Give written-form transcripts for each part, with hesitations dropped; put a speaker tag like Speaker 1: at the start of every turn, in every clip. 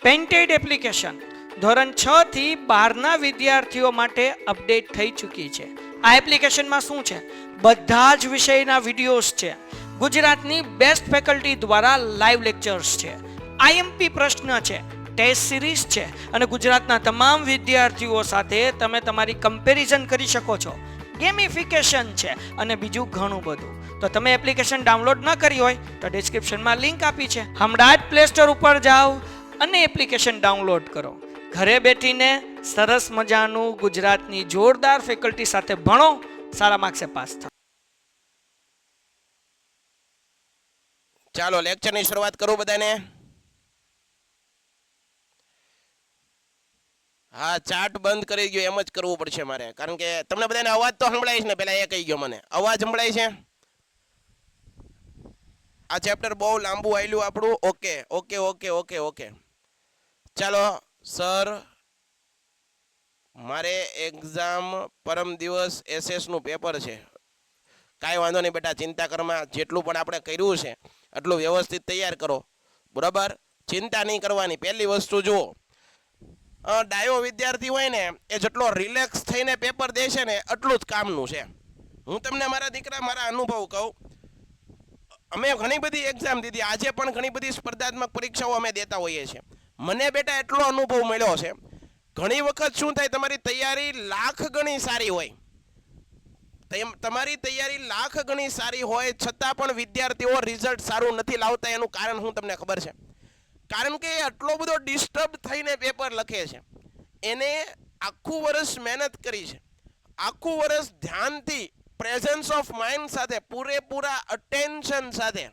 Speaker 1: Painted application ધોરણ 6 થી 12ના વિદ્યાર્થીઓ માટે અપડેટ થઈ ચૂકી છે. આ એપ્લિકેશનમાં શું છે? બધા જ વિષયના વિડીયોઝ છે. ગુજરાતની બેસ્ટ ફેકલ્ટી દ્વારા લાઈવ લેક્ચર્સ છે. આઈએમપી પ્રશ્ન છે, ટેસ્ટ સિરીઝ છે અને ગુજરાતના તમામ વિદ્યાર્થીઓ સાથે તમે તમારી કમ્પેરિઝન કરી શકો છો. ગેમિફિકેશન છે અને બીજું ઘણું બધું. તો તમે એપ્લિકેશન ડાઉનલોડ ન કરી હોય તો ડિસ્ક્રિપ્શનમાં લિંક આપી છે. હમણાં જ પ્લે સ્ટોર ઉપર જાઓ અને એપ્લિકેશન ડાઉનલોડ કરો. ઘરે બેઠીને સરસ મજાનું ગુજરાતની જોરદાર ફેકલ્ટી સાથે ભણો, સારા માર્ક્સે પાસ થાઓ.
Speaker 2: ચાલો લેક્ચરની શરૂઆત કરું બધાને. હા, ચાર્ટ બંધ કરી ગયો, એમ જ કરવું પડશે મારે, કારણ કે તમને બધાને અવાજ તો સંભળાય છે ને? પેલા એ કહી ગયો મને, અવાજ સંભળાય છે? આ ચેપ્ટર બહુ લાંબુ આયલું આપણું. Okay okay okay okay okay ચાલો સર, મારે એક્ઝામ પરમ દિવસ એસએસનું પેપર છે. કાંઈ વાંધો નહીં બેટા, ચિંતા કરમાં. જેટલું પણ આપણે કર્યું છે એટલું વ્યવસ્થિત તૈયાર કરો, બરાબર? ચિંતા નહીં કરવાની. પહેલી વસ્તુ જુઓ, ડાયો વિદ્યાર્થી હોય ને એ જેટલો રિલેક્સ થઈને પેપર દે છે ને એટલું જ કામનું છે. હું તમને મારા દીકરા મારા અનુભવ કહું. અમે ઘણી બધી એક્ઝામ દીધી, આજે પણ ઘણી બધી સ્પર્ધાત્મક પરીક્ષાઓ અમે દેતા હોઈએ છીએ. મને બેટા એટલો અનુભવ મળ્યો છે, ઘણી વખત શું થાય, તમારી તૈયારી લાખ ગણી સારી હોય, તમારી તૈયારી લાખ ગણી સારી હોય છતાં પણ વિદ્યાર્થીઓ રિઝલ્ટ સારું નથી લાવતા. એનું કારણ હું તમને ખબર છે? કારણ કે આટલો બધો ડિસ્ટર્બ થઈને પેપર લખે છે. એને આખું વર્ષ મહેનત કરી છે, આખું વર્ષ ધ્યાનથી પ્રેઝન્સ ઓફ માઇન્ડ સાથે, પૂરેપૂરા અટેન્શન સાથે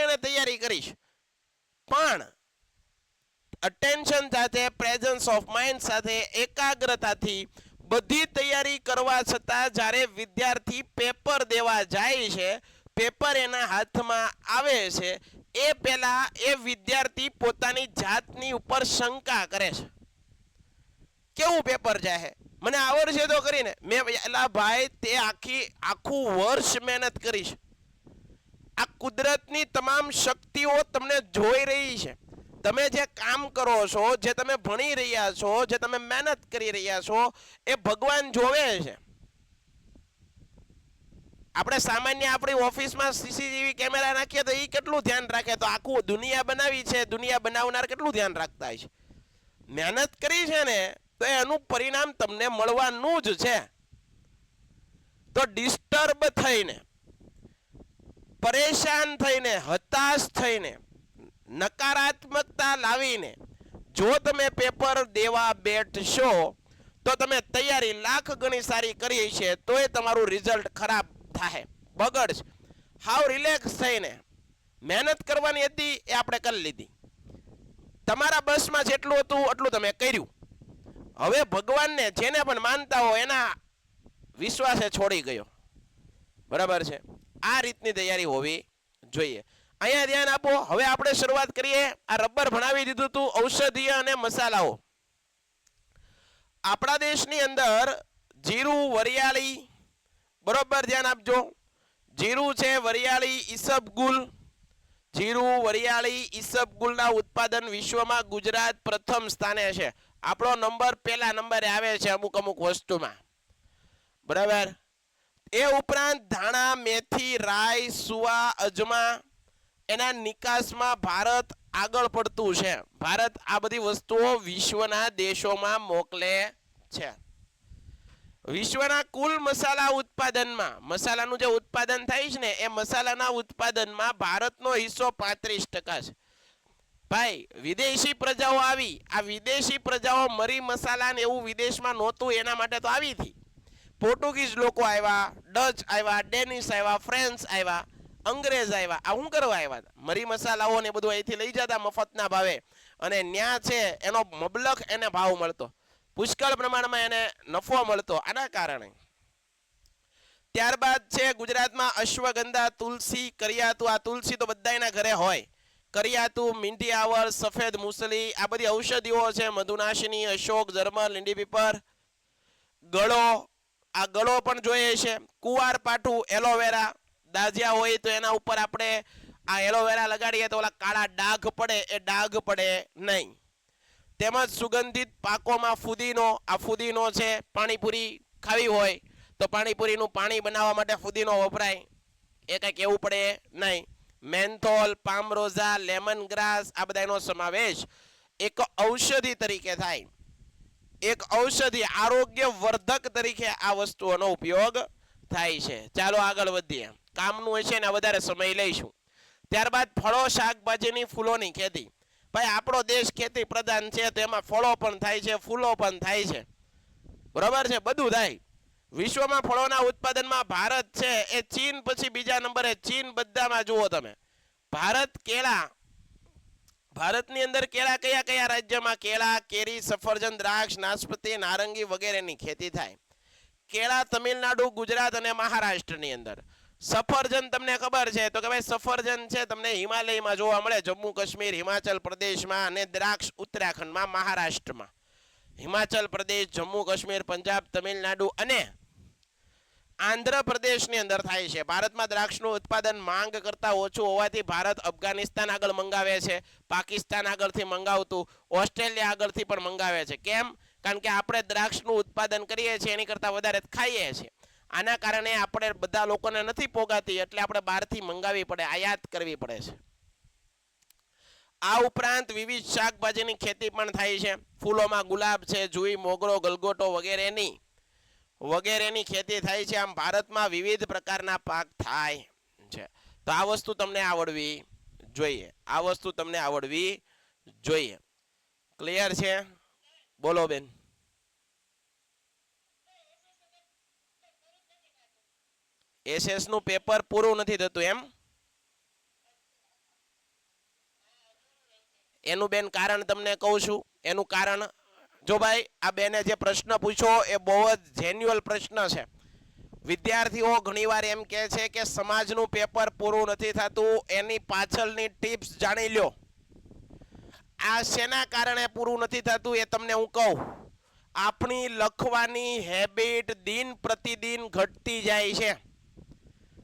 Speaker 2: એને તૈયારી કરી છે. પણ અટેન્શન સાથે, પ્રેઝન્સ ઓફ માઇન્ડ સાથે, એકાગ્રતાથી બધી તૈયારી કરવા છતાં જ્યારે વિદ્યાર્થી પેપર દેવા જાય છે, પેપર એના હાથમાં આવે છે, એ પહેલા એ વિદ્યાર્થી પોતાની જાતની ઉપર શંકા કરે છે. કેવું પેપર જાય, મને આવડશે તો કરીને. મેં એલા ભાઈ, તે આખું વર્ષ મહેનત કરી છે. આ કુદરતની તમામ શક્તિઓ તમને જોઈ રહી છે. તમે જે કામ કરો છો, જે તમે ભણી રહ્યા છો, જે તમે મહેનત કરી રહ્યા છો, એ ભગવાન જોવે છે. આપણે સામાન્ય આપણી ઓફિસમાં સીસીટીવી કેમેરા નાખીએ તો એ કેટલું ધ્યાન રાખે? તો આખું દુનિયા બનાવી છે, દુનિયા બનાવનાર કેટલું ધ્યાન રાખતા હોય છે? મહેનત કરી છે ને, તો એનું પરિણામ તમને મળવાનું જ છે. તો ડિસ્ટર્બ થઈને, પરેશાન થઈને, હતાશ થઈને, નકારાત્મકતા લાવીને જો તમે પેપર દેવા બેઠશો તો તમે તૈયારી લાખ ગણી સારી કરી છે તો એ તમારું રિઝલ્ટ ખરાબ થાય, બગડશે. હાવ રિલેક્સ થઈને મહેનત કરવાની હતી એ આપણે કરી લીધી. તમારા બસમાં જેટલું હતું એટલું તમે કર્યું. હવે ભગવાનને જેને પણ માનતા હો એના વિશ્વાસે છોડી ગયો, બરાબર છે? આ રીતની તૈયારી હોવી જોઈએ. અહીંયા ધ્યાન આપો. હવે આપણે શરૂઆત કરીએ. આ રબર ભણાવી દીધું હતું, ઔષધીય અને મસાલાઓ. આપણા દેશની અંદર જીરું, વરિયાળી, બરોબર ધ્યાન આપજો. જીરું છે, વરિયાળી, ઈસબગુલ. જીરું, વરિયાળી, ઈસબગુલના ઉત્પાદન વિશ્વમાં ગુજરાત પ્રથમ સ્થાને છે. આપણો નંબર પહેલા નંબરે આવે છે અમુક વસ્તુમાં, બરાબર? એ ઉપરાંત ધાણા, મેથી, રાઈ, સુવા, અજમા, એના નિકાસમાં ભારત આગળ પડતું છે. ભારત આ બધી વસ્તુઓ વિશ્વના દેશોમાં મોકલે છે. વિશ્વના કુલ મસાલા ઉત્પાદનમાં, મસાલાનું જે ઉત્પાદન થાય છે ને, એ મસાલાના ઉત્પાદનમાં ભારતનો હિસ્સો 35% છે. ભાઈ, વિદેશી પ્રજાઓ આવી, આ વિદેશી પ્રજાઓ મરી મસાલા ને એવું વિદેશમાં નહોતું એના માટે તો આવી હતી. પોર્ટુગીઝ લોકો આવ્યા, ડચ આવ્યા, ડેનિશ આવ્યા, ફ્રેન્ચ આવ્યા, અંગ્રેજ આવ્યા. આ શું કરવા આવ્યા? મરી મસાલાઓ ને બધું અહીંથી લઈ જતા મફતના ભાવે, અને ન્યા છે એનો મબલખ એને ભાવ મળતો, પુષ્કળ પ્રમાણમાં એને નફો મળતો. આના કારણે ત્યારબાદ છે ગુજરાતમાં અશ્વગંધા, તુલસી, કરિયાતું. આ તુલસી તો બધાના ઘરે હોય. કરિયાતું, મીંઢી આવળ, સફેદ મૂસલી, આ બધી ઔષધિઓ છે. મધુનાશિની, અશોક, જર્મન, લીંડી પીપર. ગળો, આ ગળો પણ જોઈએ છે. કુવાર પાઠું, એલોવેરા, દાજ્યા હોય તો એના ઉપર આપણે આ એલોવેરા લગાડીએ તો ઓલા કાળા ડાઘ પડે એ ડાઘ પડે નહીં. તેમજ સુગંધિત પાકોમાં ફુદીનો, આ ફુદીનો છે, પાણીપુરી ખાવી હોય તો પાણીપુરીનું પાણી બનાવવા માટે ફુદીનો વપરાય, એ કંઈક એવું પડે નહીં. મેન્થોલ, પામરોઝા, લેમન ગ્રાસ આ બધાનો સમાવેશ એક ઔષધિ તરીકે થાય, એક ઔષધિ આરોગ્ય વર્ધક તરીકે આ વસ્તુઓનો ઉપયોગ થાય છે. ચાલો આગળ વધીએ, કામનું હશે ને વધારે સમય લઈશું. ત્યારબાદ ફળો, શાકભાજીની, ફૂલોની ખેતી. ભાઈ આપણો દેશ ખેતી પ્રધાન છે તો એમાં ફળો પણ થાય છે, ફૂલો પણ થાય છે, બરોબર છે, બધું થાય. વિશ્વમાં ફળોના ઉત્પાદનમાં ભારત છે એ ચીન પછી બીજા નંબરે. ચીન બધામાં જુઓ તમે. ભારત કેળા, ભારતની અંદર કેળા કયા કયા રાજ્યમાં? કેળા, કેરી, સફરજન, દ્રાક્ષ, નાશપતિ, નારંગી વગેરેની ખેતી થાય. કેળા તમિલનાડુ, ગુજરાત અને મહારાષ્ટ્રની અંદર. સફરજન તમને ખબર છે તો કે ભાઈ સફરજન છે તમને હિમાલયમાં જોવા મળે, જમ્મુ કાશ્મીર, હિમાચલ પ્રદેશમાં, અને દ્રાક્ષ ઉત્તરાખંડમાં, મહારાષ્ટ્રમાં. હિમાચલ પ્રદેશ, જમ્મુ કાશ્મીર, પંજાબ, તમિલનાડુ અને આંધ્રપ્રદેશની અંદર થાય છે. ભારતમાં દ્રાક્ષનું ઉત્પાદન માંગ કરતાં ઓછું હોવાથી ભારત અફઘાનિસ્તાન આગળ મંગાવે છે, પાકિસ્તાન આગળથી મંગાવતું, ઓસ્ટ્રેલિયા આગળથી પણ મંગાવે છે. કેમ? કારણ કે આપણે દ્રાક્ષનું ઉત્પાદન કરીએ છીએ એની કરતાં વધારે ખાઈએ છીએ. આના કારણે આપણે બધા લોકોને નથી પોગાતી એટલે આપણે બહારથી મંગાવવી પડે, આયાત કરવી પડે છે. આ ઉપરાંત વિવિધ શાકભાજીની ખેતી પણ થાય છે. ફૂલોમાં ગુલાબ છે, જુઈ, મોગરો, ગલગોટો વગેરેની ખેતી થાય છે. આમ ભારતમાં વિવિધ પ્રકારના પાક થાય છે. તો આ વસ્તુ તમને આવડવી જોઈએ, આ વસ્તુ તમને આવડવી જોઈએ. ક્લિયર છે? બોલો બેન. એસએસ નું પેપર પૂરું નથી થતું એમ? એનું બેન કારણ તમને કહું છું. એનું કારણ જો ભાઈ આ બેને જે પ્રશ્ન પૂછ્યો એ બહુ જ જેન્યુઅલ પ્રશ્ન છે. વિદ્યાર્થીઓ ઘણીવાર એમ કહે છે કે સમાજનું પેપર પૂરું નથી થતું, એની પાછળની ટિપ્સ જાણી લ્યો. આ શેના કારણે પૂરું નથી થતું એ તમને હું કહું. આપણી લખવાની હેબિટ દિન પ્રતિદિન ઘટતી જાય છે.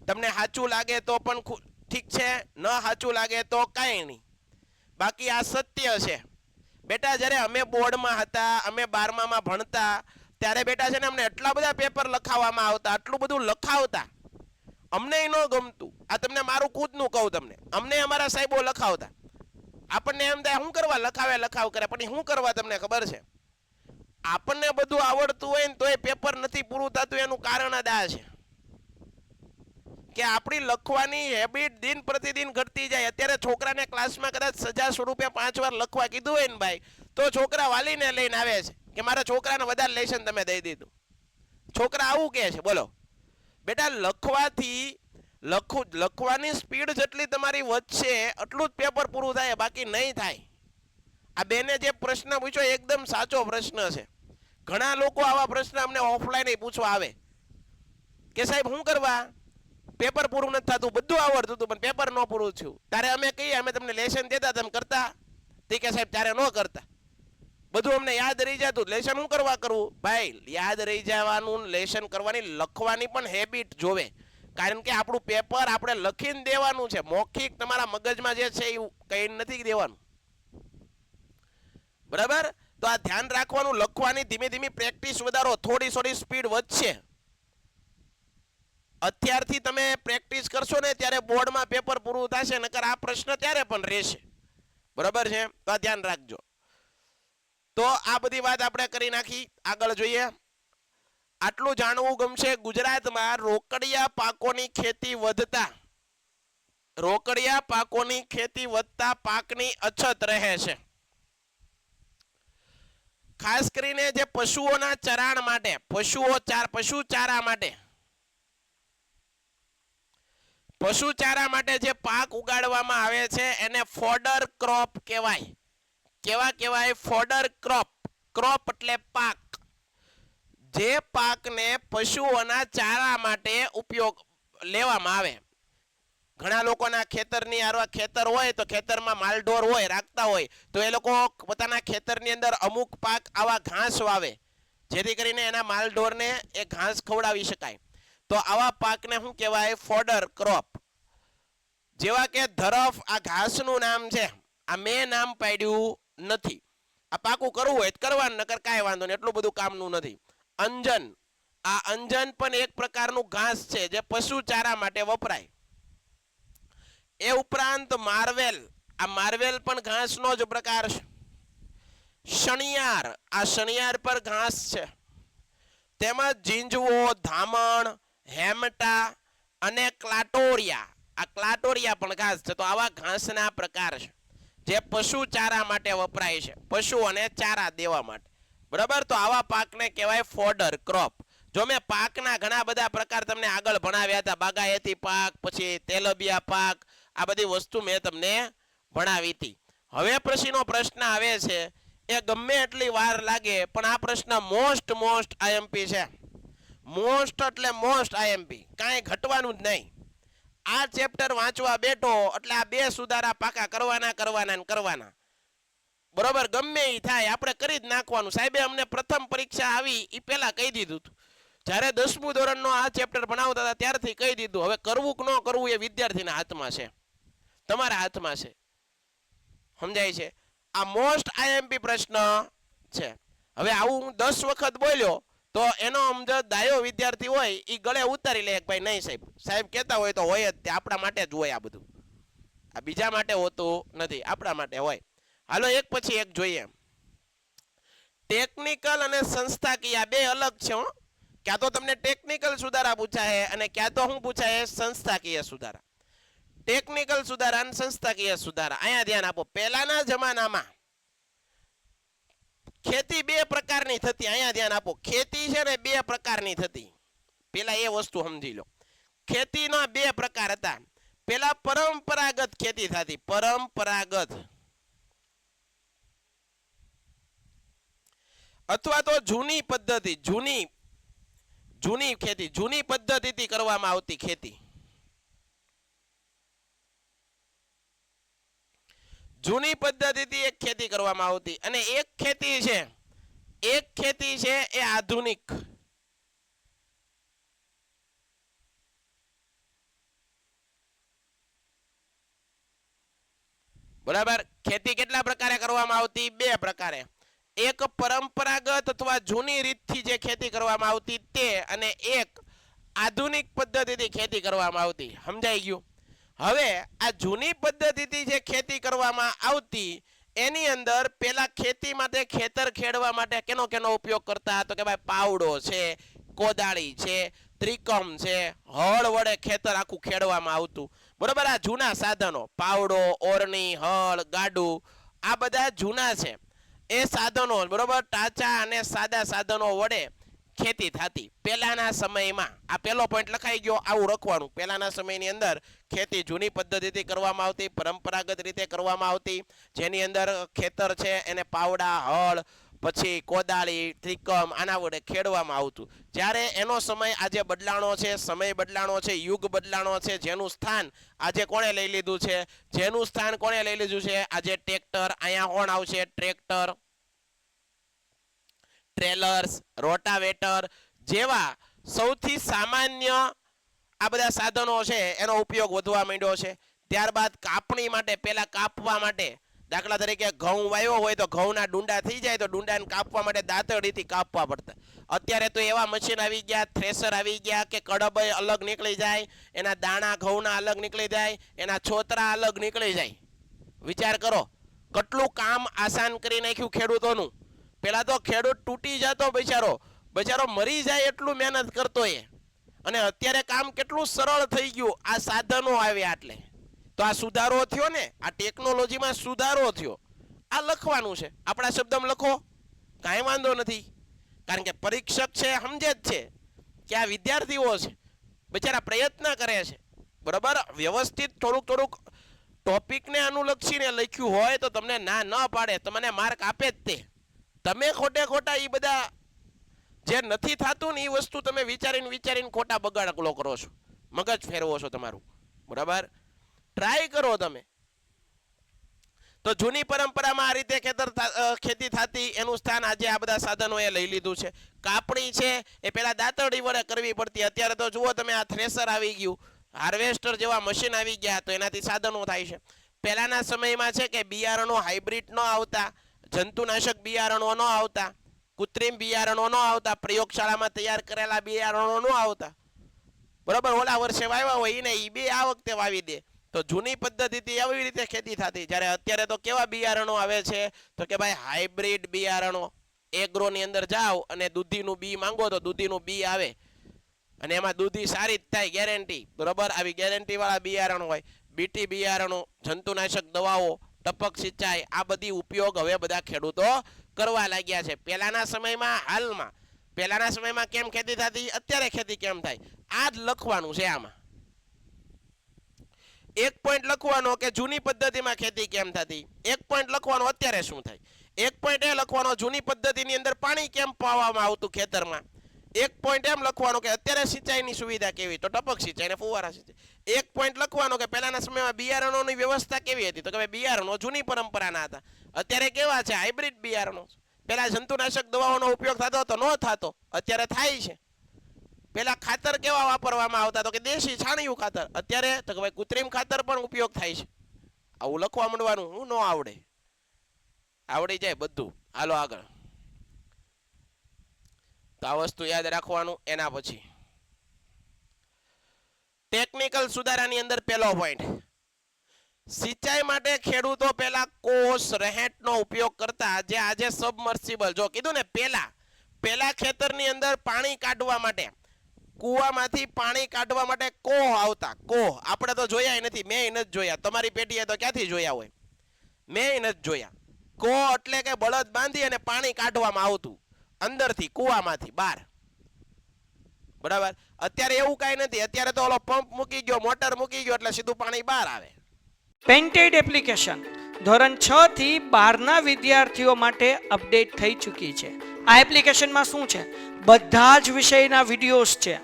Speaker 2: તમને સાચું લાગે તો પણ ઠીક છે, ન સાચું લાગે તો કાંઈ નહીં, બાકી આ સત્ય છે. બેટા જ્યારે અમે બોર્ડમાં હતા, અમે 12માં ભણતા ત્યારે બેટા છે ને અમને એટલા બધા પેપર લખાવવામાં આવતા, આટલું બધું લખાવતા, અમને ન ગમતું. આ તમને મારું ખુદનું કહું તમને, અમને અમારા સાહેબો લખાવતા. આપણને એમ થાય શું કરવા લખાવ કરે, પણ શું કરવા તમને ખબર છે? આપણને બધું આવડતું હોય ને તો એ પેપર નથી પૂરું થતું, એનું કારણ જ આ છે કે આપણી લખવાની હેબિટ દિન પ્રતિદિન ઘટતી જાય. અત્યારે છોકરાને ક્લાસમાં કદાચ સજા સ્વરૂપે 5 વાર લખવા કીધું હોય ને ભાઈ, તો છોકરા વાલીને લઈને આવે છે કે મારા છોકરાને વધારે લેશન તમે દઈ દીધું. છોકરા આવું કહે છે. બોલો બેટા, લખવાની સ્પીડ જેટલી તમારી વધશે એટલું જ પેપર પૂરું થાય, બાકી નહીં થાય. આ બેને જે પ્રશ્ન પૂછ્યો એકદમ સાચો પ્રશ્ન છે. ઘણા લોકો આવા પ્રશ્ન અમને ઓફલાઈન પૂછવા આવે કે સાહેબ શું કરવા, પેપર પૂરું નથી થતું, બધું આવડતું હતું પણ પેપર ન પૂરું થયું. ત્યારે અમે કહીએ અમે તમને લેશન દેતા, તમે કરતા? તે કે સાહેબ ત્યારે ન કરતા, બધું અમને યાદ રહી જતું, લેશન શું કરવા કરવું? ભાઈ યાદ રહી જવાનું, લેશન કરવાની, લખવાની પણ હેબિટ જોવે. કારણ કે આપણું પેપર આપણે લખીને દેવાનું છે, મૌખિક તમારા મગજમાં જે છે એવું કંઈ નથી દેવાનું, બરાબર? તો આ ધ્યાન રાખવાનું, લખવાની ધીમે ધીમે પ્રેક્ટિસ વધારો, થોડી સ્પીડ વધશે. અત્યારથી તમે પ્રેક્ટિસ કરશો ને ત્યારે બોર્ડમાં પેપર પૂરું થશે, નકર આ પ્રશ્ન ત્યારે પણ રહેશે, બરાબર છે? તો આ ધ્યાન રાખજો. તો આ બધી વાત આપણે કરી નાખી, આગળ જોઈએ. આટલું જાણવું ગમશે. ગુજરાતમાં રોકડિયા પાકોની ખેતી વધતા પાકની અછત રહે છે. ખાસ કરીને જે પશુઓના ચરાણ માટે, પશુચારા માટે જે પાક ઉગાડવામાં આવે છે એને ફોડર ક્રોપ કહેવાય. કેવા કહેવાય? Fodder crop. ક્રોપ એટલે પાક. જે પાકને પશુઓના ચારા માટે ઉપયોગ લેવામાં આવે. ઘણા લોકોના ખેતરની આરવા ખેતર હોય તો ખેતરમાં માલઢોર હોય, રાખતા હોય તો એ લોકો પોતાના ખેતરની અંદર અમુક પાક આવા ઘાસ વાવે જેથી કરીને એના માલઢોરને એ ઘાસ ખવડાવી શકાય. તો આવા પાકને શું કહેવાય? Fodder crop. જેવા કે ધરફ, આ ઘાસનું નામ છે, આ મેં નામ પાડ્યું નથી. આ પાકું કરવું હોય તો કરવાનું, નકર કાંઈ વાંધો નહીં, એટલું બધું કામનું નથી. અંજન, આ અંજન પણ એક પ્રકારનું ઘાસ છે જે પશુ ચારા માટે વપરાય. એ ઉપરાંત માર્વેલ, આ માર્વેલ પણ ઘાસનો જ પ્રકાર છે. શણિયાર, આ શણિયાર પર ઘાસ છે. તેમજ ઝીંઝવો, ધામણ, હેમટા અને ક્લાટોરિયા, આ ક્લાટોરિયા પણ ઘાસ છે. તો આવા ઘાસના પ્રકાર છે જે પશુ ચારા માટે વપરાય છે, પશુઓને ચારા દેવા માટે. બરાબર, તો આવા પાકને કહેવાય ફોડર ક્રોપ. જો મેં પાકના ઘણા બધા પ્રકાર તમને આગળ ભણાવ્યા હતા, બાગાયતી પાક, પછી તેલબિયા પાક, આ બધી વસ્તુ મેં તમને ભણાવી હતી. હવે પછીનો પ્રશ્ન આવે છે, એ ગમે એટલી વાર લાગે પણ આ પ્રશ્ન મોસ્ટ આઈએમપી છે. મોસ્ટ એટલે મોસ્ટ આઈએમપી, કાંઈ ઘટવાનું જ નહીં. આ ચેપ્ટર વાંચવા બેઠો એટલે આ 2 સુધારા પાકા કરવાના. બરોબર, ગમે એ થાય આપણે કરી જ નાખવાનું. સાહેબે અમને પ્રથમ પરીક્ષા આવી એ પહેલા કહી દીધું હતું. જ્યારે 10મું ધોરણનો આ ચેપ્ટર ભણાવતા હતા ત્યારથી કહી દીધું. હવે કરવું કે ન કરવું એ વિદ્યાર્થીના હાથમાં છે, તમારા હાથમાં છે. સમજાય છે? આ મોસ્ટ આઈએમપી પ્રશ્ન છે. હવે આવું હું 10 વખત બોલ્યો તો એનો સમજ દાયો વિદ્યાર્થી હોય એ ગળે ઉતારી લે કે ભાઈ નહીં સાહેબ કહેતા હોય તો હોય જ, તે આપણા માટે જ હોય. આ બધું આ બીજા માટે હોતું નથી, આપણા માટે હોય. હાલો એક પછી એક જોઈએ. ટેકનિકલ અને સંસ્થાકીય બે અલગ છે. ક્યાં તો તમને ટેકનિકલ સુધારા પૂછાય અને ક્યાં તો શું પૂછાય, સંસ્થાકીય સુધારા. ટેકનિકલ સુધારા અને સંસ્થાકીય સુધારા. અહીંયા ધ્યાન આપો. પહેલાના જમાનામાં ખેતી 2 પ્રકારની થતી. અહીંયા ધ્યાન આપો. ખેતી છે ને 2 પ્રકારની થતી. પેલા એ વસ્તુ સમજી લો. ખેતીના 2 પ્રકાર હતા. પેલા પરંપરાગત ખેતી થતી, પરંપરાગત, અથવા તો જૂની પદ્ધતિ, જૂની ખેતી, જૂની પદ્ધતિથી કરવામાં આવતી ખેતી. જૂની પદ્ધતિથી એક ખેતી કરવામાં આવતી અને એક ખેતી છે એ આધુનિક. બરાબર, ખેતી કેટલા પ્રકારે કરવામાં આવતી? 2 પ્રકારે. એક પરંપરાગત અથવા જૂની રીતથી જે ખેતી કરવામાં આવતી તે, અને એક આધુનિક પદ્ધતિથી ખેતી કરવામાં આવતી. સમજાઈ ગયું? હવે આ જૂની પદ્ધતિથી જે ખેતી કરવામાં આવતી એની અંદર પેલા ખેતી માટે, ખેતર ખેડવા માટે કેનો ઉપયોગ કરતા? તો કે ભાઈ પાવડો છે, કોદાળી છે, ત્રિકમ છે, હળ વડે ખેતર આખું ખેડવામાં આવતું. બરોબર, આ જૂના સાધનો, પાવડો, ઓરણી, હળ, ગાડું, આ બધા જૂના છે. એ સાધનો, બરોબર, ટાચા અને સાદા સાધનો વડે ખેતી થતી પહેલાના સમયમાં. આ પહેલો પોઈન્ટ લખાઈ ગયો, આવું લખવાનું. પહેલાના સમયની અંદર ખેતી જૂની પદ્ધતિથી કરવામાં આવતી, પરંપરાગત રીતે કરવામાં આવતી, જેની અંદર ખેતર છે એને પાવડા, હળ, પછી કોદાળી, ત્રિકમ આના વડે ખેડવામાં આવતું. જ્યારે એનો સમય આજે બદલાણો છે, સમય બદલાણો છે, યુગ બદલાણો છે, જેનું સ્થાન આજે કોણે લઈ લીધું છે? આજે ટ્રેક્ટર. અહીંયા કોણ આવશે? ટ્રેક્ટર, ટ્રેલર્સ, રોટાવેટર જેવા સૌથી સામાન્ય આ બધા સાધનો છે એનો ઉપયોગ વધવા માંડ્યો છે. ત્યારબાદ કાપણી માટે, પહેલા કાપવા માટે, દાખલા તરીકે ઘઉં વાવ્યો હોય તો ઘઉંના ડુંડા થઈ જાય તો ડુંડાને કાપવા માટે દાંતરડીથી કાપવા પડતા. અત્યારે તો એવા મશીન આવી ગયા, થ્રેસર આવી ગયા કે કડબ અલગ નીકળી જાય, એના દાણા ઘઉંના અલગ નીકળી જાય, એના છોતરા અલગ નીકળી જાય. વિચાર કરો કેટલું કામ આસાન કરી નાખ્યું ખેડૂતોનું. પેલા તો ખેડૂત તૂટી જતો, બચારો મરી જાય એટલું મહેનત કરતો એ, અને અત્યારે કામ કેટલું સરળ થઈ ગયું આ સાધનો આવ્યા એટલે. તો આ સુધારો થયો ને, આ ટેકનોલોજીમાં સુધારો થયો. આ લખવાનું છે, આપણા શબ્દમાં લખો, કાંઈ વાંધો નથી. કારણ કે પરીક્ષક છે સમજે જ છે કે આ વિદ્યાર્થીઓ છે બિચારા પ્રયત્ન કરે છે. બરાબર, વ્યવસ્થિત થોડુંક ટોપિકને અનુલક્ષીને લખ્યું હોય તો તમને ના ન પાડે, તમને માર્ક આપે જ તે. તમે ખોટા એ બધા જે નથી થતું ને એ વસ્તુ તમે વિચારીને ખોટા બગાડકલો કરો છો, મગજ ફેરવો છો તમારું. બરાબર, ટ્રાય કરો તમે. તો જૂની પરંપરામાં આ રીતે ખેતી થતી, એનું સ્થાન આજે આ બધા સાધનોએ લઈ લીધું છે. કાપણી છે એ પેલા દાંતરડી વડે કરવી પડતી, અત્યારે તો જુઓ તમે આ થ્રેસર આવી ગયું. હાર્વેસ્ટર જેવા મશીન આવી ગયા તો એનાથી સાધનો થાય છે. પહેલાના સમયમાં છે કે બિયારણો હાઇબ્રિડ ન આવતા, જંતુનાશક બિયારણો ન આવતા, કૃત્રિમ બિયારણો ન આવતા, પ્રયોગશાળામાં તૈયાર કરેલા બિયારણો ન આવતા. બરોબર, ઓલા વર્ષે વાવ્યા હોય એને ઈ બે આ વખતે વાવી દે. તો જૂની પદ્ધતિથી એવી રીતે ખેતી થતી. જ્યારે અત્યારે તો કેવા બિયારણો આવે છે તો કે ભાઈ હાઇબ્રિડ બિયારણો. એગ્રોની અંદર જાઓ અને દૂધીનું બી માંગો તો દૂધીનું બી આવે અને એમાં દૂધી સારી જ થાય, ગેરંટી. બરોબર, આવી ગેરંટી વાળા બિયારણ હોય. બીટી બિયારણો, જંતુનાશક દવાઓ, ટપક સિંચાઈ, આ બધી ઉપયોગ હવે બધા ખેડૂતો કરવા લાગ્યા છે. પહેલાના સમયમાં કેમ ખેતી થતી, અત્યારે ખેતી કેમ થાય, આ જ લખવાનું છે આમાં. એક પોઈન્ટ લખવાનો કે જૂની પદ્ધતિમાં ખેતી કેમ થતી, એક પોઈન્ટ લખવાનો અત્યારે શું થાય, એક પોઈન્ટ એ લખવાનો જૂની પદ્ધતિની અંદર પાણી કેમ પાવામાં આવતું ખેતરમાં, એક પોઈન્ટ એમ લખવાનો કે અત્યારે સિંચાઈની સુવિધા કેવી, તો ટપક સિંચાઈ ને ફુવારા સિંચાઈ. એક પોઈન્ટ લખવાનો કે પહેલાના સમયમાં બિયારણોની વ્યવસ્થા કેવી હતી, તો કે બિયારણો જૂની પરંપરાના હતા, અત્યારે કેવા છે હાઇબ્રિડ બિયારણો. પહેલા જંતુનાશક દવાઓનો ઉપયોગ થતો હતો, ન થતો, અત્યારે થાય છે. પહેલા ખાતર કેવા વાપરવામાં આવતા, તો કે દેશી છાણિયું ખાતર, અત્યારે તો કે ભાઈ કૃત્રિમ ખાતર પણ ઉપયોગ થાય છે. આવું લખવા માંડવાનું હું ન આવડે, આવડી જાય બધું. હાલો આગળ. તો આ વસ્તુ યાદ રાખવાનું. એના પછી ટેકનિકલ સુધારાની અંદર પહેલો પોઈન્ટ, સિંચાઈ માટે ખેડૂતો પહેલા કોસ રહેંટનો ઉપયોગ કરતા, જે આજે સબમર્સિબલ. જો કીધું ને પહેલા ખેતરની અંદર પાણી કાઢવા માટે, કૂવામાંથી પાણી કાઢવા માટે કોહ આવતા. કોહ આપણે તો જોયા નથી, મેં નથી જોયા, તમારી પેઢીએ તો ક્યાંથી જોયા હોય, મેં નથી જોયા. કોહ એટલે કે બળદ બાંધી અને પાણી કાઢવામાં આવતું અંદરથી કૂવામાંથી બહાર. બરાબર, અત્યારે એવું કાંઈ નથી. અત્યારે તો ઓલો પંપ મૂકી ગયો, મોટર મૂકી ગયો એટલે સીધું પાણી બહાર આવે.
Speaker 1: પેન્ટેડ એપ્લિકેશન ધોરણ 6 થી 12ના વિદ્યાર્થીઓ માટે અપડેટ થઈ ચૂકી છે. આ એપ્લિકેશનમાં શું છે, બધા જ વિષયના વિડીયોઝ છે,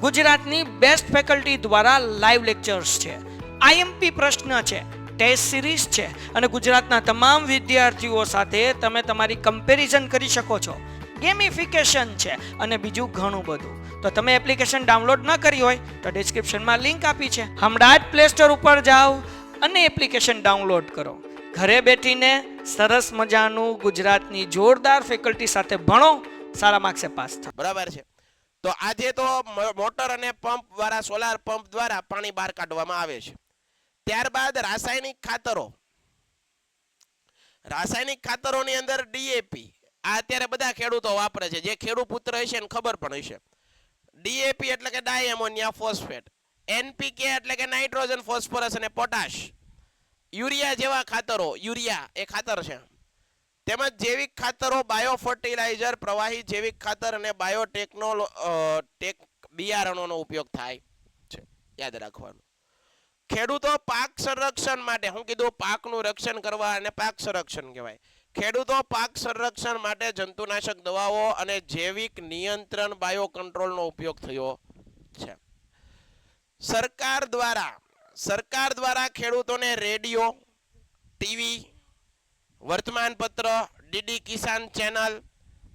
Speaker 1: ગુજરાતની બેસ્ટ ફેકલ્ટી દ્વારા લાઈવ લેક્ચર્સ છે, આઈએમપી પ્રશ્ન છે, ટેસ્ટ સિરીઝ છે અને ગુજરાતના તમામ વિદ્યાર્થીઓ સાથે તમે તમારી કમ્પેરિઝન કરી શકો છો. ગેમિફિકેશન છે અને બીજું ઘણું બધું. તો તમે એપ્લિકેશન ડાઉનલોડ ન કરી હોય તો ડિસ્ક્રિપ્શનમાં લિંક આપી છે, હમણાં જ પ્લે સ્ટોર ઉપર જાઓ અને એપ્લિકેશન ડાઉનલોડ કરો. ઘરે બેઠીને સરસ મજાનું ગુજરાતની જોરદાર ફેકલ્ટી સાથે ભણો, સારા માર્ક્સે પાસ થાઓ.
Speaker 2: બરાબર છે. તો આજે તો મોટર અને પંપ દ્વારા, સોલાર પંપ દ્વારા પાણી બહાર કાઢવામાં આવે છે. ત્યારબાદ રાસાયણિક ખાતરોની અંદર ડીએપી, આ અત્યારે બધા ખેડૂતો વાપરે છે. જે ખેડૂત પુત્ર હશે એને ખબર પણ હશે. ડીએપી એટલે કે ડાય એમોનિયા ફોસ્ફેટ, એનપીકે એટલે કે નાઇટ્રોજન ફોસ્ફરસ અને પોટાશ, યુરિયા જેવા ખાતરો, યુરિયા એ ખાતર છે, તેમજ જૈવિક ખાતરો, બાયો ફર્ટિલાઇઝર, પ્રવાહી જૈવિક ખાતર અને બિયારણોનો ઉપયોગ થાય છે. યાદ રાખવાનું. ખેડૂતો પાક સંરક્ષણ માટે, હું કીધું પાકનું રક્ષણ કરવા અને પાક સંરક્ષણ કહેવાય. ખેડૂતો પાક સંરક્ષણ માટે જંતુનાશક દવાઓ અને જૈવિક નિયંત્રણ બાયો કંટ્રોલનો ઉપયોગ થયો છે. સરકાર દ્વારા ખેડૂતોને રેડિયો, ટીવી, વર્તમાનપત્ર, ડીડી કિસાન ચેનલ,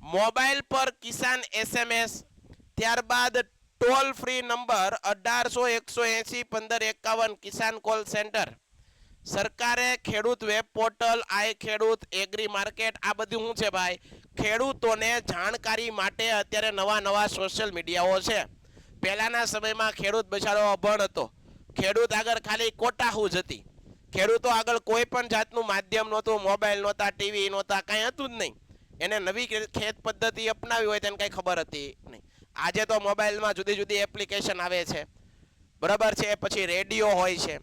Speaker 2: મોબાઈલ પર કિસાન SMS, ત્યારબાદ ટોલ ફ્રી નંબર 1800 180 1551 કિસાન કોલ સેન્ટર. સરકારે ખેડૂત વેબ પોર્ટલ, આઈ ખેડૂત, એગ્રી માર્કેટ, આ બધું શું છે ભાઈ, ખેડૂતોને જાણકારી માટે અત્યારે નવા સોશિયલ મીડિયાઓ છે. પહેલાના સમયમાં ખેડૂત બચારો અભણ હતો, ખેડૂત આગળ ખાલી કોટાહુ જ હતી, ખેડૂતો આગળ કોઈ પણ જાતનું માધ્યમ નહોતું, મોબાઈલ નહોતા, ટીવી નહોતા, કાંઈ હતું જ નહીં. એને નવી ખેત પદ્ધતિ અપનાવી હોય તેને કાંઈ ખબર હતી નહીં. આજે તો મોબાઈલમાં જુદી જુદી એપ્લિકેશન આવે છે, બરાબર છે, પછી રેડિયો હોય છે,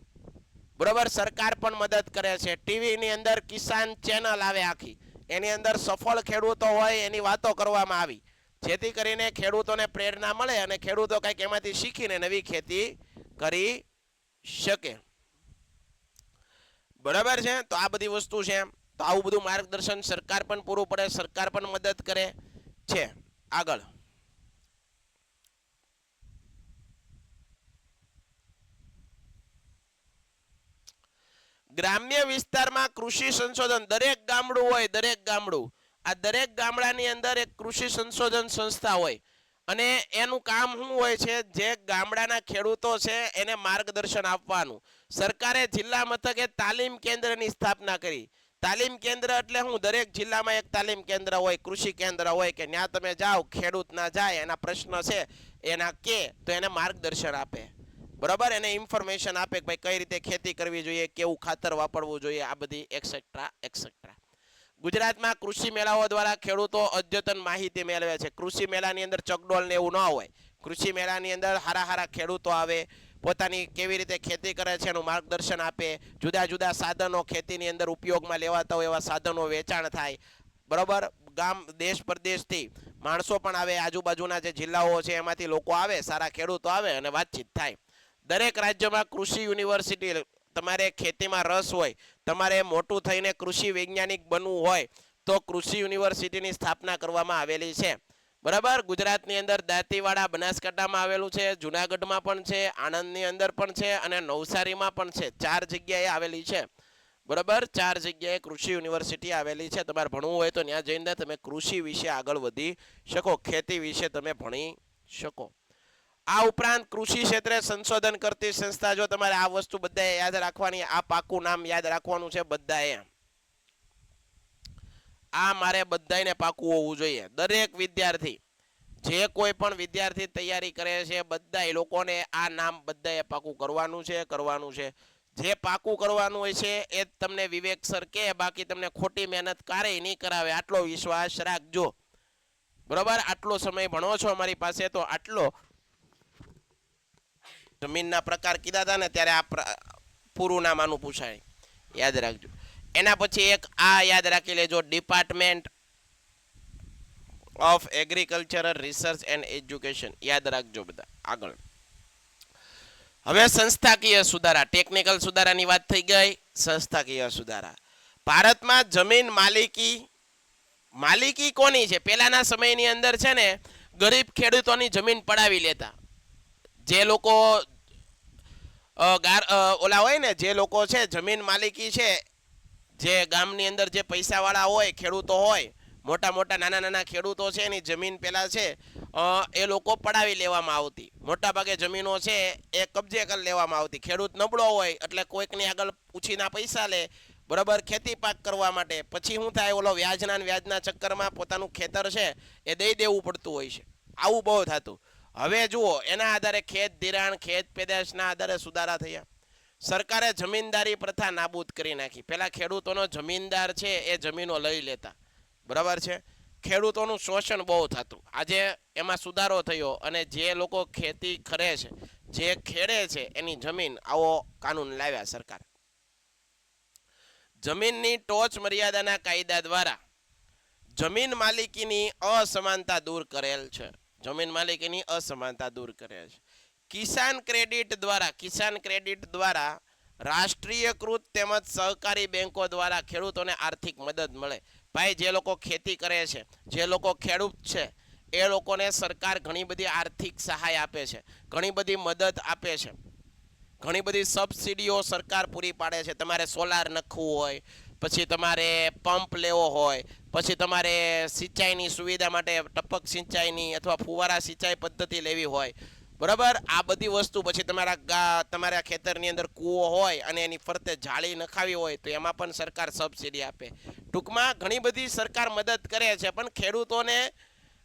Speaker 2: બરાબર, સરકાર પણ મદદ કરે છે. ટીવીની અંદર કિસાન ચેનલ આવે આખી, એની અંદર સફળ ખેડૂતો હોય એની વાતો કરવામાં આવી, જેથી કરીને ખેડૂતોને પ્રેરણા મળે અને ખેડૂતો કંઈક એમાંથી શીખીને નવી ખેતી કરી શકે. બરાબર છે. તો આ બધી વસ્તુ છે. તો આવું બધું માર્ગદર્શન સરકાર પણ પૂરું પડે, સરકાર પણ મદદ કરે છે. આગળ ગ્રામ્ય વિસ્તારમાં કૃષિ સંશોધન, દરેક ગામડું હોય, દરેક ગામડું, આ દરેક ગામડાની અંદર એક કૃષિ સંશોધન સંસ્થા હોય અને એનું કામ શું હોય છે, જે ગામડાના ખેડૂતો છે એને માર્ગદર્શન આપવાનું. સરકારે જિલ્લા મથકે તાલીમ કેન્દ્રની સ્થાપના કરી. તાલીમ કેન્દ્ર એટલે હું, દરેક જિલ્લામાં એક તાલીમ કેન્દ્ર હોય, કૃષિ કેન્દ્ર હોય કે ત્યાં તમે જાઓ, ખેડૂત ના જાય, એના પ્રશ્ન છે એના કે તો એને માર્ગદર્શન આપે, બરાબર, એને ઇન્ફોર્મેશન આપે કે ભાઈ કઈ રીતે ખેતી કરવી જોઈએ, કેવું ખાતર વાપરવું જોઈએ, આ બધી એક્સેટ્રા એક્સેટ્રા. ગુજરાતમાં કૃષિ મેળાઓ દ્વારા ખેડૂતો અદ્યતન માહિતી મેળવે છે. કૃષિ મેળાની અંદર ચકડોળ ને એવું ન હોય. કૃષિ મેળાની અંદર હારા ખેડૂતો આવે, પોતાની કેવી રીતે ખેતી કરે છે એનું માર્ગદર્શન આપે, જુદા જુદા સાધનો ખેતીની અંદર ઉપયોગમાં લેવાતા હોય એવા સાધનો વેચાણ થાય, બરોબર. ગામ દેશ પરદેશથી માણસો પણ આવે, આજુબાજુના જે જિલ્લાઓ છે એમાંથી લોકો આવે, સારા ખેડૂતો આવે અને વાતચીત થાય. દરેક રાજ્યમાં કૃષિ યુનિવર્સિટી, તમારે ખેતીમાં રસ હોય, તમારે મોટું થઈને કૃષિ વૈજ્ઞાનિક બનવું હોય તો કૃષિ યુનિવર્સિટીની સ્થાપના કરવામાં આવેલી છે, બરાબર. ગુજરાતની અંદર દાંતીવાડા બનાસકાંઠામાં આવેલું છે, જુનાગઢમાં પણ છે, આણંદની અંદર પણ છે અને નવસારીમાં પણ છે. 4 જગ્યાએ આવેલી છે, બરાબર. 4 જગ્યાએ કૃષિ યુનિવર્સિટી આવેલી છે. તમારે ભણવું હોય તો ત્યાં જઈને તમે કૃષિ વિશે આગળ વધી શકો, ખેતી વિશે તમે ભણી શકો. આ ઉપરાંત કૃષિ ક્ષેત્રે સંશોધન કરતી સંસ્થા, જો તમારે આ વસ્તુ બધાએ યાદ રાખવાની, આ પાકું નામ યાદ રાખવાનું છે બધાએ, આ મારે બધાને પાકું હોવું જોઈએ. દરેક વિદ્યાર્થી, જે કોઈ પણ વિદ્યાર્થી તૈયારી કરે છે, બધા લોકોને આ નામ બધાએ પાકું કરવાનું છે. જે પાકું કરવાનું હોય છે એ તમને વિવેક સર કે, બાકી તમને ખોટી મહેનત ક્યારેય નહીં કરાવે, આટલો વિશ્વાસ રાખજો, બરોબર. આટલો સમય ભણો છો અમારી પાસે તો આટલો જમીનના પ્રકાર કીધા હતા ને ત્યારે આ પૂરું નામ આનું પૂછાય, યાદ રાખજો. એના પછી એક આ યાદ રાખી લેજો, department of agricultural research and education, યાદ રાખજો બધા. આગળ હવે સંસ્થાકીય સુધારા, ટેકનિકલ સુધારાની વાત થઈ ગઈ. સંસ્થાકીય સુધારા, ભારતમાં જમીન માલિકી કોની છે? પહેલાના સમયની અંદર છે ને ગરીબ ખેડૂતોની જમીન પડાવી લેતા. જે લોકો ઓલા હોય ને, જે લોકો છે જમીન માલિકી છે, જે ગામની અંદર જે પૈસાવાળા હોય, ખેડૂતો હોય, મોટા નાના ખેડૂતો છે, એની જમીન પેલા છે એ લોકો પડાવી લેવામાં આવતી. મોટા ભાગે જમીનો છે એ કબજે કરી લેવામાં આવતી. ખેડૂત નબળો હોય એટલે કોઈકની આગળ પૂછીના પૈસા લે, બરાબર, ખેતી પાક કરવા માટે. પછી શું થાય, ઓલો વ્યાજના ચક્કરમાં પોતાનું ખેતર છે એ દઈ દેવું પડતું હોય છે. આવું બહુ થતું. હવે જુઓ, એના આધારે ખેત ધિરાણ, ખેત પેદાશના આધારે સુધારા થયા. સરકારે જમીનદારી પ્રથા નાબૂદ કરી નાખી. પેલા ખેડૂતોનો જમીનદાર છે એ જમીનો લઈ લેતા, બરાબર છે. ખેડૂતોનું શોષણ બહુ થતું. આજે એમાં સુધારો થયો અને જે લોકો ખેતી કરે છે, જે ખેડે છે, એની જમીન, આવો કાનૂન લાવ્યા સરકાર. જમીનની ટોચ મર્યાદાના કાયદા દ્વારા જમીન માલિકીની અસમાનતા દૂર કરેલ છે. જમીન માલિકીની અસમાનતા દૂર કરે છે. કિસાન ક્રેડિટ દ્વારા રાષ્ટ્રીયકૃત તેમજ સહકારી બેંકો દ્વારા ખેડૂતોને આર્થિક મદદ મળે. ભાઈ, જે લોકો ખેતી કરે છે, જે લોકો ખેડૂત છે, એ લોકોને સરકાર ઘણી બધી આર્થિક સહાય આપે છે, ઘણી બધી મદદ આપે છે, ઘણી બધી સબસિડીઓ સરકાર પૂરી પાડે છે. તમારે સોલાર નખવું હોય, પછી તમારે પંપ લેવો હોય, પછી તમારે સિંચાઈની સુવિધા માટે ટપક સિંચાઈની અથવા ફુવારા સિંચાઈ પદ્ધતિ લેવી હોય, બરાબર, આ બધી વસ્તુ. પછી તમારા ખેતરની અંદર કૂવો હોય અને એની ફરતે જાળી નખાવી હોય તો એમાં પણ સરકાર સબસિડી આપે. ટૂંકમાં ઘણી બધી સરકાર મદદ કરે છે, પણ ખેડૂતોને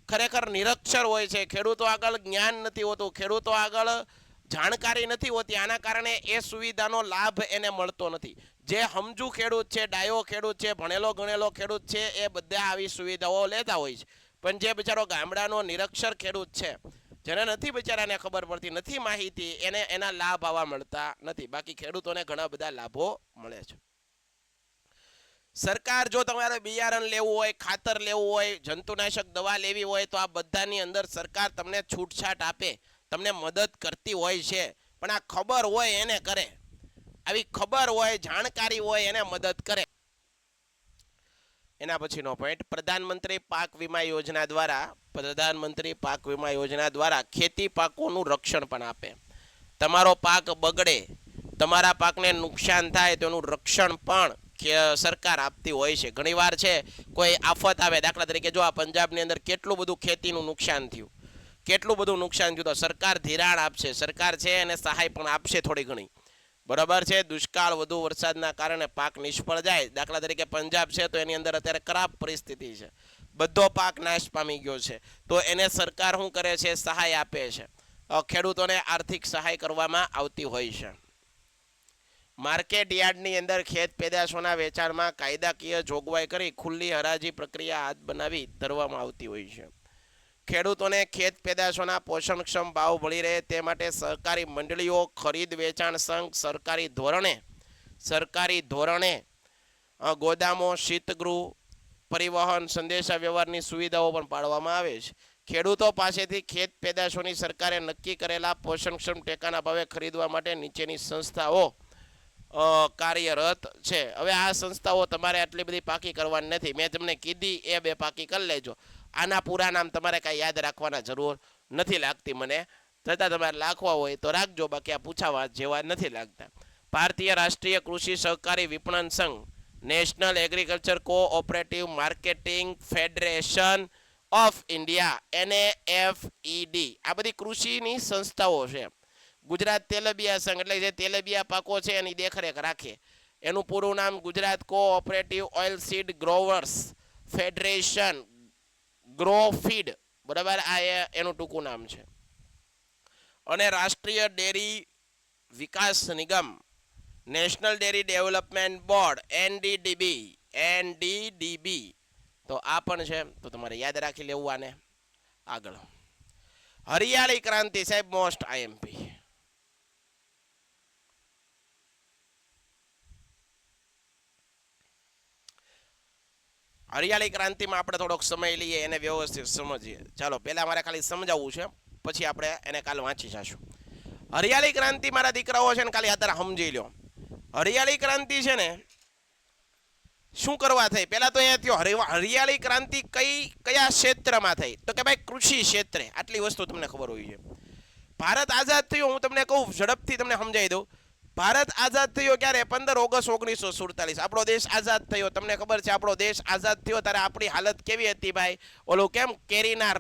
Speaker 2: ખરેખર નિરક્ષર હોય છે. ખેડૂતો આગળ જ્ઞાન નથી હોતું, ખેડૂતો આગળ જાણકારી નથી હોતી. આના કારણે એ સુવિધાનો લાભ એને મળતો નથી. જે સમજુ ખેડૂત છે, ડાયો ખેડૂત છે, ભણેલો ગણેલો ખેડૂત છે, એ બધા આવી સુવિધાઓ લેતા હોય છે. પણ જે બિચારો ગામડાનો નિરક્ષર ખેડૂત છે, જેને નથી બિચારાને ખબર પડતી, નથી માહિતી, એને એના લાભ આવા મળતા નથી. બાકી ખેડૂતોને ઘણા બધા લાભો મળે છે. સરકાર, જો તમારે બિયારણ લેવું હોય, ખાતર લેવું હોય, જંતુનાશક દવા લેવી હોય તો આ બધાની અંદર સરકાર તમને છૂટછાટ આપે, તમને મદદ કરતી હોય છે. પણ આ ખબર હોય એને કરે, આવી ખબર હોય, જાણકારી હોય એને મદદ કરે. એના પછીનો પોઈન્ટ, પ્રધાનમંત્રી પાક વીમા યોજના દ્વારા ખેતી પાકોનું રક્ષણ પણ આપે. તમારો પાક બગડે, તમારા પાકને નુકસાન થાય તો એનું રક્ષણ પણ સરકાર આપતી હોય છે. ઘણીવાર છે કોઈ આફત આવે, દાખલા તરીકે જો આ પંજાબની અંદર કેટલું બધું ખેતીનું નુકસાન થયું, કેટલું બધું નુકસાન થયું. તો સરકાર ધિરાણ આપશે, સરકાર છે એને સહાય પણ આપશે થોડી ઘણી, બરાબર છે. દુષ્કાળ, વધુ વરસાદના કારણે પાક નિષ્ફળ જાય, દાખલા તરીકે પંજાબ છે તો એની અંદર અત્યારે ખરાબ પરિસ્થિતિ છે, બધો પાક નાશ પામી ગયો છે, તો એને સરકાર શું કરે છે, સહાય આપે છે. ખેડૂતોને આર્થિક સહાય કરવામાં આવતી હોય છે. માર્કેટ યાર્ડની અંદર ખેત પેદાશોના વેચાણમાં કાયદાકીય જોગવાઈ કરી ખુલ્લી હરાજી પ્રક્રિયા હાથ બનાવી ધરવામાં આવતી હોય છે. ખેડૂતોને ખેત પેદાશોના પોષણક્ષમ ભાવ મળી રહે તે માટે સહકારી મંડળીઓ, ખરીદ વેચાણ સંઘ, સરકારી ધોરણે ગોદામો, શીતગૃહ, પરિવહન, સંદેશા વ્યવહારની સુવિધાઓ પણ પાડવામાં આવે છે. ખેડૂતો પાસેથી ખેત પેદાશોની સરકારે નક્કી કરેલા પોષણક્ષમ ટેકાના ભાવે ખરીદવા માટે નીચેની સંસ્થાઓ કાર્યરત છે. હવે આ સંસ્થાઓ તમારે આટલી બધી પાકી કરવાની નથી, મેં તમને કીધી એ 2 પાકી કરી લેજો. આના પૂરા નામ તમારે કાંઈ યાદ રાખવાના જરૂર નથી લાગતી, મને છતાં તમારે રાખવા હોય તો રાખજો, બાકી આ પૂછાવા જેવા નથી લાગતા. ભારતીય રાષ્ટ્રીય કૃષિ સહકારી વિપણન સંઘ, national agriculture cooperative marketing federation of India, NAFED, આ બધી કૃષિની સંસ્થાઓ છે. ગુજરાત તેલબિયા સંઘ એટલે જે તેલબિયા પાકો છે એની દેખરેખ રાખે, એનું પૂરું નામ Gujarat cooperative oil seed growers federation, Grofed, બરાબર, આ એનું ટૂંકું નામ છે. અને રાષ્ટ્રીય ડેરી વિકાસ નિગમ, national dairy development board, NDDB, તો આ પણ છે, તો તમારે યાદ રાખી લેવું આને. આગળ હરિયાળી ક્રાંતિ, સાહેબ મોસ્ટ IMP. હરિયાળી ક્રાંતિમાં આપણે થોડોક સમય લઈએ, એને વ્યવસ્થિત સમજીએ. ચાલો પહેલા મારે ખાલી સમજાવવું છે, પછી આપણે એને કાલ વાંચી જશું. હરિયાળી ક્રાંતિ મારા દીકરાઓ છે ને ખાલી અત્યારે સમજી લો. હરિયાળી ક્રાંતિ છે ને શું કરવા થઈ, પહેલા તો એ થયો હરિયાળી ક્રાંતિ કયા ક્ષેત્રમાં થઈ, તો કે ભાઈ કૃષિ ક્ષેત્રે. આટલી વસ્તુ તમને ખબર હોવી જોઈએ. ભારત આઝાદ થયો, હું તમને કહું ઝડપથી તમને સમજાવી દઉં. ભારત આઝાદ થયો ક્યારે? 15 ઓગસ્ટ 1947 આપણો દેશ આઝાદ થયો. તમને ખબર છે આપણો દેશ આઝાદ થયો ત્યારે આપણી હાલત કેવી હતી ભાઈ? ઓલું કેમ કેરીના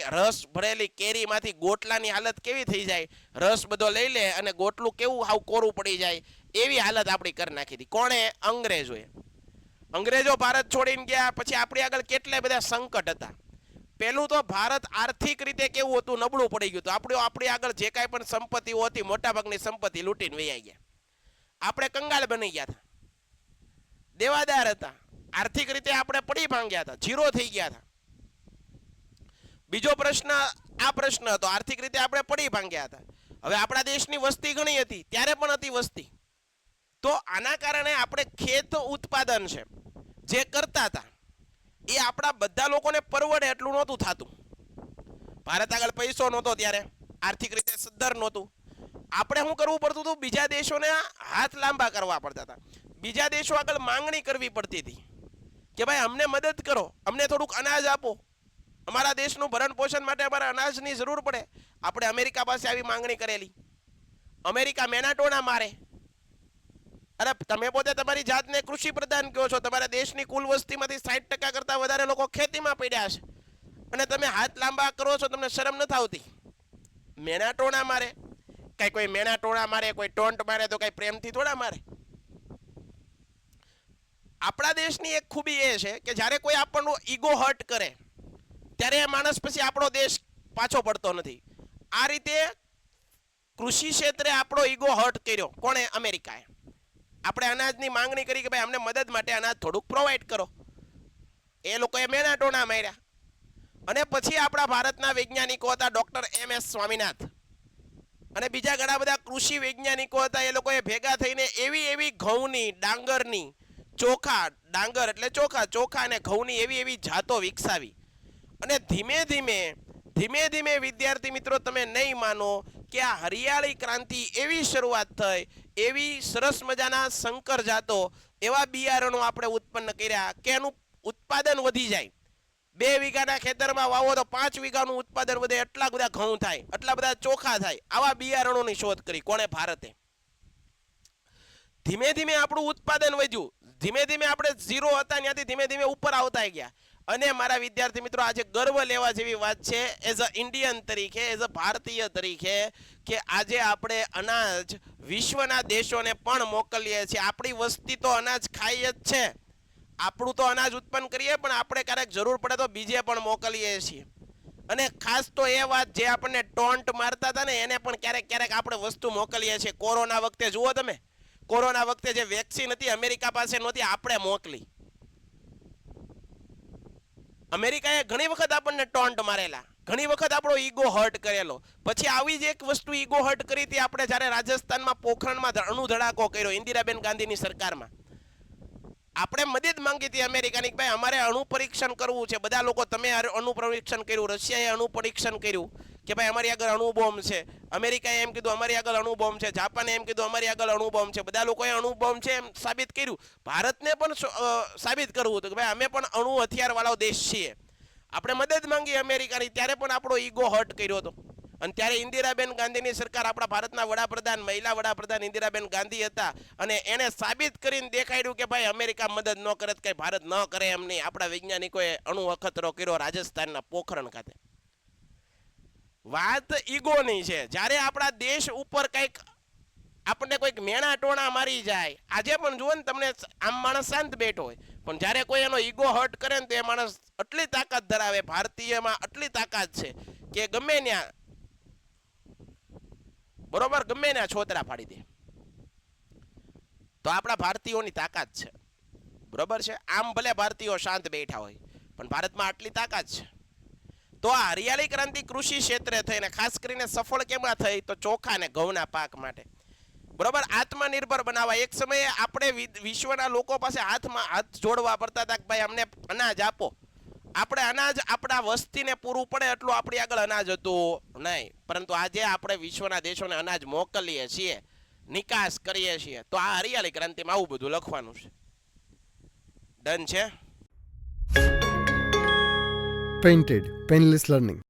Speaker 2: રસ ભરેલી કેરીમાંથી ગોટલાની હાલત કેવી થઈ જાય? રસ બધો લઈ લે અને ગોટલું કેવું હાવ કોરું પડી જાય, એવી હાલત આપણી કરી નાખી હતી. કોણે? અંગ્રેજોએ. અંગ્રેજો ભારત છોડીને ગયા પછી આપણી આગળ કેટલા બધા સંકટ હતા. પહેલું તો ભારત આર્થિક રીતે કેવું હતું? નબળું પડી ગયું હતું. આપણી આગળ જે કાંઈ પણ સંપત્તિઓ હતી, મોટાભાગની સંપત્તિ લૂંટીને વહી ગયા. આપણે કંગાળ બની ગયા હતા, દેવાદાર હતા, આર્થિક રીતે આપણે પડી ભાંગ્યા હતા, જીરો થઈ ગયા હતા. બીજો પ્રશ્ન આ પ્રશ્ન હતો, આર્થિક રીતે આપણે પડી ભાંગ્યા હતા. હવે આપણા દેશની વસ્તી ઘણી હતી, ત્યારે પણ હતી વસ્તી. તો આના કારણે આપણે ખેત ઉત્પાદન છે જે કરતા હતા એ આપણા બધા લોકોને પરવડે એટલું નહોતું થતું. ભારત આગળ પૈસો નહોતો, ત્યારે આર્થિક રીતે સદ્ધર નહોતું. આપણે શું કરવું પડતું હતું? બીજા દેશોને હાથ લાંબા કરવા પડતા હતા. બીજા દેશો આગળ માંગણી કરવી પડતી હતી કે ભાઈ અમને મદદ કરો, અમને થોડુંક અનાજ આપો, અમારા દેશનું ભરણ પોષણ માટે અમારે અનાજની જરૂર પડે. આપણે અમેરિકા પાસે આવી માંગણી કરેલી. અમેરિકા મેનાટોના મારે, અરે તમે પોતે તમારી જાતને કૃષિ પ્રધાન કહો છો, તમારા દેશની કુલ વસ્તીમાંથી 60% કરતાં વધારે લોકો ખેતીમાં પડ્યા છે અને તમે હાથ લાંબા કરો છો, તમને શરમ નથી આવતી? મેનાટોના મારે કઈ, કોઈ મેનાટોના મારે, કોઈ ટોન્ટ મારે તો કઈ પ્રેમથી થોડા મારે. આપણા દેશની એક ખૂબી એ છે કે જ્યારે કોઈ આપણનો ઈગો હર્ટ કરે ત્યારે એ માણસ પછી આપણો દેશ પાછો પડતો નથી. આ રીતે કૃષિ ક્ષેત્રે આપણો ઈગો હર્ટ કર્યો કોણે? અમેરિકાએ. આપણે અનાજની માંગણી કરી કે ભાઈ અમને મદદ માટે અનાજ થોડુંક પ્રોવાઈડ કરો, એ લોકોએ મેનાટોના માર્યા. અને પછી આપણા ભારતના વૈજ્ઞાનિકો હતા ડોક્ટર MS સ્વામીનાથ અને બીજા ઘણા બધા કૃષિ વૈજ્ઞાનિકો હતા. એ લોકોએ ભેગા થઈને એવી ઘઉંની, ડાંગરની, ડાંગર એટલે ચોખા અને ઘઉંની એવી જાતો વિકસાવી. અને ધીમે ધીમે વિદ્યાર્થી મિત્રો તમે નહીં માનો કે આ હરિયાળી ક્રાંતિ એવી શરૂઆત થઈ, એવી સરસ મજાના સંકર જાતો, એવા બિયારણો આપણે ઉત્પન્ન કર્યા કે એનું ઉત્પાદન વધી જાય. 2 વીઘાના ખેતરમાં વાવો તો 5 વીઘાનું ઉત્પાદન વધે, એટલા બધા ઘઉં થાય, એટલા બધા ચોખા થાય. આવા બિયારણોની શોધ કરી કોણે? ભારતે. ધીમે ધીમે આપણું ઉત્પાદન વધ્યું, ધીમે ધીમે આપણે ઝીરો હતા ત્યાંથી ધીમે ધીમે ઉપર આવતા ગયા. અને મારા વિદ્યાર્થી મિત્રો આજે ગર્વ લેવા જેવી વાત છે એઝ અ ઇન્ડિયન તરીકે, એઝ અ ભારતીય તરીકે, કે આજે આપણે અનાજ વિશ્વના દેશોને પણ મોકલીએ છીએ. આપણી વસ્તી તો અનાજ ખાય જ છે, આપણું તો અનાજ ઉત્પન્ન કરીએ, પણ આપણે ક્યારેક જરૂર પડે તો બીજે પણ મોકલીએ છીએ. અને ખાસ તો એ વાત જે આપણને ટોન્ટ મારતા હતા ને એને પણ ક્યારેક ક્યારેક આપણે વસ્તુ મોકલીએ છીએ. કોરોના વખતે જુઓ તમે, કોરોના વખતે જે વેક્સિન હતી અમેરિકા પાસે નહોતી, આપણે મોકલી. અમેરિકાએ ઘણી વખત આપણને ટોન્ટ મારેલા, ઘણી વખત આપણો ઈગો હર્ટ કરેલો. પછી આવી જ એક વસ્તુ ઈગો હર્ટ કરી હતી આપણે જ્યારે રાજસ્થાનમાં પોખરણમાં અણુ ધડાકો કર્યો ઇન્દિરાબેન ગાંધીની સરકારમાં. આપણે મદદ માંગી હતી અમેરિકાની કે ભાઈ અમારે અણુ પરીક્ષણ કરવું છે. બધા લોકો તમે અણુ પરીક્ષણ કર્યું, રશિયાએ અણુ પરીક્ષણ કર્યું કે ભાઈ અમારી આગળ અણુ બોમ્બ છે, અમેરિકાએ એમ કીધું અમારી આગળ અણુ બોમ્બ છે, જાપાને એમ કીધું અમારી આગળ અણુ બોમ્બ છે, બધા લોકોએ અણુ બોમ્બ છે એમ સાબિત કર્યું. ભારતને પણ સાબિત કરવું હતું કે ભાઈ અમે પણ અણુ હથિયાર વાળો દેશ છીએ. આપણે મદદ માંગી અમેરિકાની, ત્યારે પણ આપણો ઈગો હર્ટ કર્યો હતો. અને ત્યારે ઇન્દિરાબેન ગાંધીની સરકાર, આપણા ભારતના વડાપ્રધાન, મહિલા વડાપ્રધાન ઇન્દિરાબેન ગાંધી હતા, અને એને સાબિત કરીને દેખાડ્યું કે ભાઈ અમેરિકા મદદ ન કરે તો કઈ ભારત ન કરે એમ નહીં. આપણા વૈજ્ઞાનિકોએ અણુ અખતરો કર્યો રાજસ્થાનના પોખરણ ખાતે. વાત ઈગોની છે. જ્યારે આપણા દેશ ઉપર કંઈક આપણને કોઈક મેણા ટોણા મારી જાય, આજે પણ જુઓ ને તમને, આમ માણસ શાંત બેઠો હોય, પણ જ્યારે કોઈ એનો ઈગો હર્ટ કરે ને તો એ માણસ આટલી તાકાત ધરાવે. ભારતીયમાં આટલી તાકાત છે કે ગમે ત્યાં, બરોબર, ગમે ત્યાં છોતરા ફાડી દે. તો આપણા ભારતીયોની તાકાત છે, બરોબર છે. આમ ભલે ભારતીયો શાંત બેઠા હોય, પણ ભારતમાં આટલી તાકાત છે. તો આ હરિયાળી ક્રાંતિ કૃષિ ક્ષેત્રે થઈને ખાસ કરીને સફળ કેમાં થઈ? તો ચોખા અને ઘઉંના પાક માટે, બરોબર, આત્મનિર્ભર બનાવવા. એક સમયે આપણે વિશ્વના લોકો પાસે હાથ જોડવા પડતા હતા કે ભાઈ અમને અનાજ આપો. આપણે અનાજ આપણા વસ્તીને પૂરું પડે એટલું આપણી આગળ અનાજ હતું નહીં, પરંતુ આજે આપણે વિશ્વના દેશોને અનાજ મોકલીએ છીએ, નિકાસ કરીએ છીએ. તો આ હરિયાળી ક્રાંતિમાં આવું બધું લખવાનું છે. ડન છે.
Speaker 3: Painted Painless Learning.